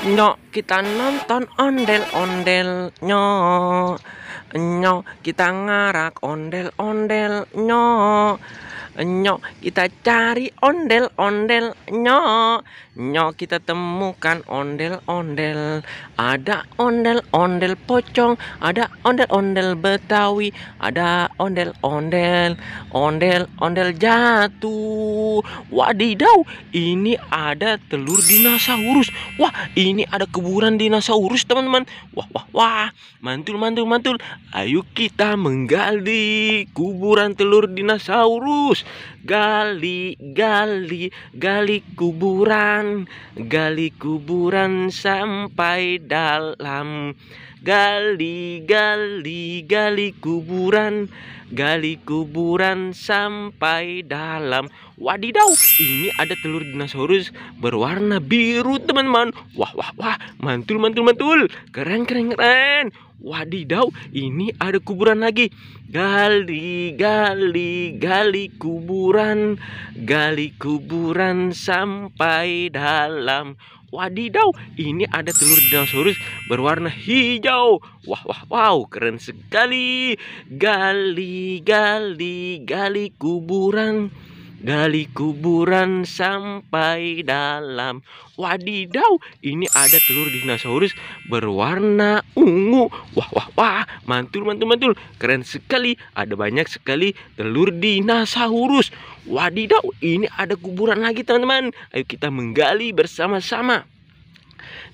Nyok, kita nonton ondel-ondel. Nyok, nyok, kita ngarak ondel-ondel. Nyok, nyok, kita cari ondel-ondel. Nyok, nyok, kita temukan ondel-ondel. Ada ondel-ondel pocong, ada ondel-ondel Betawi, ada ondel-ondel, ondel-ondel jatuh. Wadidaw, ini ada telur dinosaurus. Wah, ini ada kuburan dinosaurus, teman-teman. Wah, wah, wah. Mantul, mantul, mantul. Ayo kita menggali kuburan telur dinosaurus. Gali, gali, gali kuburan. Gali kuburan sampai dalam. Gali, gali, gali kuburan. Gali kuburan sampai dalam. Wadidaw, ini ada telur dinosaurus berwarna biru, teman-teman. Wah, wah, wah, mantul, mantul, mantul. Keren, keren, keren. Wadidaw, ini ada kuburan lagi. Gali, gali, gali kuburan. Gali kuburan sampai dalam. Wadidaw, ini ada telur dinosaurus berwarna hijau. Wah, wah, wow, keren sekali. Gali, gali, gali kuburan. Gali kuburan sampai dalam. Wadidaw, ini ada telur dinosaurus berwarna ungu. Wah, wah, wah, mantul, mantul, mantul. Keren sekali, ada banyak sekali telur dinosaurus. Wadidaw, ini ada kuburan lagi, teman-teman. Ayo kita menggali bersama-sama.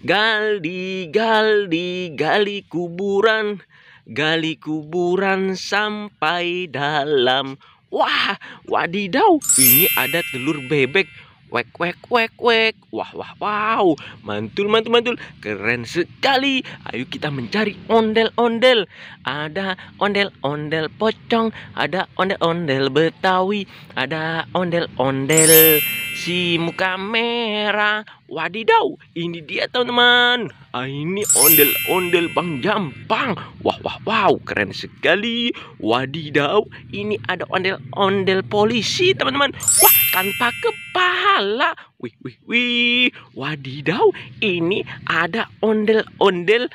Gali, gali, gali kuburan. Gali kuburan sampai dalam. Wah, wadidaw, ini ada telur bebek. Wek, wek, wek, wek. Wah, wah, wow. Mantul, mantul, mantul. Keren sekali. Ayo kita mencari ondel-ondel. Ada ondel-ondel pocong. Ada ondel-ondel Betawi. Ada ondel-ondel si muka merah. Wadidaw, ini dia, teman-teman. Ini ondel-ondel Bang Jampang. Wah, wah, wow, keren sekali. Wadidaw, ini ada ondel-ondel polisi, teman-teman. Wah, tanpa kepala. Wih, wih, wih. Wadidaw, ini ada ondel-ondel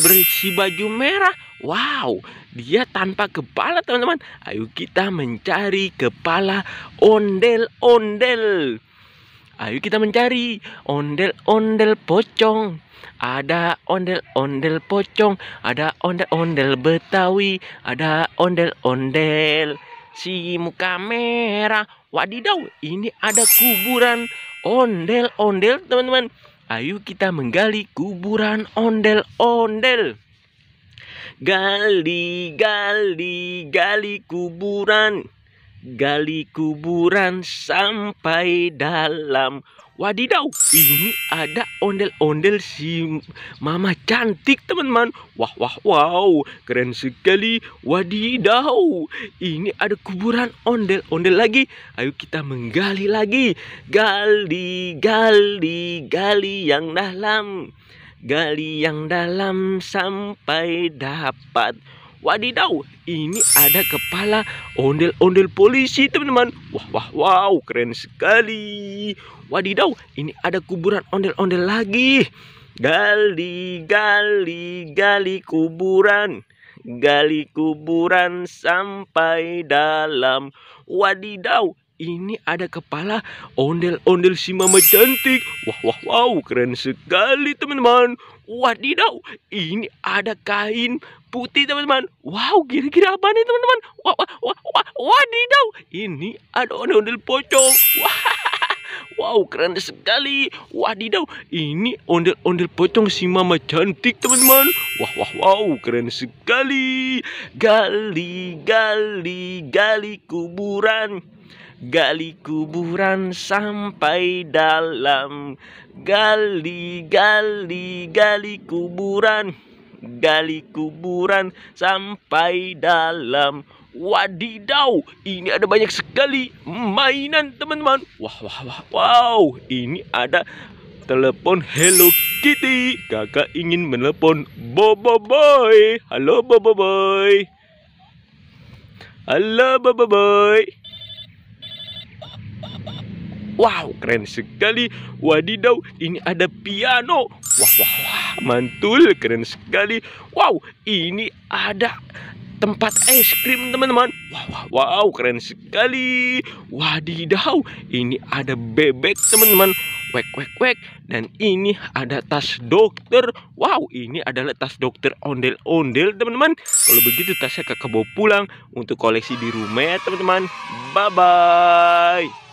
bersih baju merah. Wow, dia tanpa kepala, teman-teman. Ayo kita mencari kepala ondel-ondel. Ayo kita mencari ondel-ondel pocong. Ada ondel-ondel pocong. Ada ondel-ondel Betawi. Ada ondel-ondel si muka merah. Wadidaw, ini ada kuburan ondel-ondel, teman-teman. Ayo kita menggali kuburan ondel-ondel. Gali, gali, gali kuburan. Gali kuburan sampai dalam. Wadidaw, ini ada ondel-ondel si mama cantik, teman-teman. Wah, wah, wow, keren sekali. Wadidaw, ini ada kuburan ondel-ondel lagi. Ayo kita menggali lagi. Gali, gali, gali yang dalam. Gali yang dalam sampai dapat. Wadidaw, ini ada kepala ondel-ondel polisi, teman-teman. Wah, wah, wow, keren sekali. Wadidaw, ini ada kuburan ondel-ondel lagi. Gali, gali, gali kuburan. Gali kuburan sampai dalam. Wadidaw, ini ada kepala ondel-ondel si mama cantik. Wah, wah, wow, keren sekali, teman-teman. Wadidaw, ini ada kain putih, teman-teman. Wow, kira-kira apa nih, teman-teman? Wah, wah, wah, wah, wadidaw, ini ada ondel-ondel pocong. Wah, wow, keren sekali. Wadidaw, ini ondel-ondel pocong si mama cantik, teman-teman. Wah, wah, wow, keren sekali. Gali, gali, gali kuburan. Gali kuburan sampai dalam. Gali, gali, gali kuburan. Gali kuburan sampai dalam. Wadidaw, ini ada banyak sekali mainan, teman-teman. Wah, wah, wah, wow, ini ada telepon Hello Kitty. Kakak ingin menelepon Bobo Boy. Halo Bobo Boy. Halo Bobo Boy. Wow, keren sekali. Wadidaw, ini ada piano. Wah, wah, wah, mantul, keren sekali. Wow, ini ada tempat es krim, teman-teman. Wow, wow, wow, keren sekali. Wadidaw, ini ada bebek, teman-teman. Wek, wek, wek. Dan ini ada tas dokter. Wow, ini adalah tas dokter ondel-ondel, teman-teman. Kalau begitu tasnya kakak bawa pulang untuk koleksi di rumah ya, teman-teman. Bye-bye.